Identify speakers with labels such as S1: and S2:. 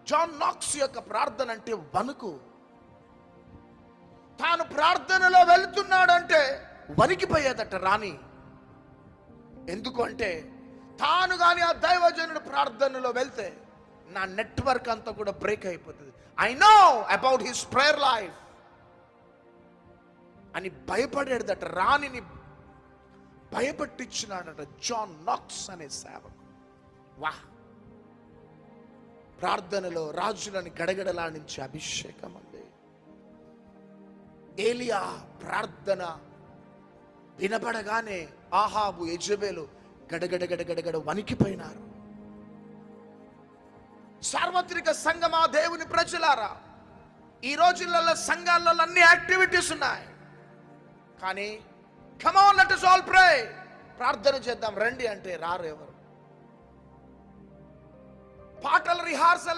S1: John నాక్స్ యొక్క ప్రార్థన అంటే వణుకు. తాను ప్రార్థనలో వెళ్తున్నాడంటే వణికిపోయేదట రాణి. ఎందుకు అంటే తాను కానీ ఆ దైవజనుడు ప్రార్థనలో వెళ్తే నా నెట్వర్క్ అంతా కూడా బ్రేక్ అయిపోతుంది. I know about his prayer life అని భయపడేదట. రాణిని భయపెట్టించినాడట జాన్ నాక్స్ అనే సేవకు. వాహ్! ప్రార్థనలో రాజులని గడగడలాడించే అభిషేకం ఉంది. ఏలియా ప్రార్థన వినబడగానే ఆహాబు, యెజెబెలు గడగడ వణికిపోయినారు. సార్వత్రిక సంఘమా, దేవుని ప్రజలారా, ఈ రోజులలో సంఘాలలో అన్ని యాక్టివిటీస్ ఉన్నాయి. కానీ come on, let us all pray, ప్రార్థన చేద్దాం రండి అంటే రారు ఎవరు. పాటల రిహార్సల్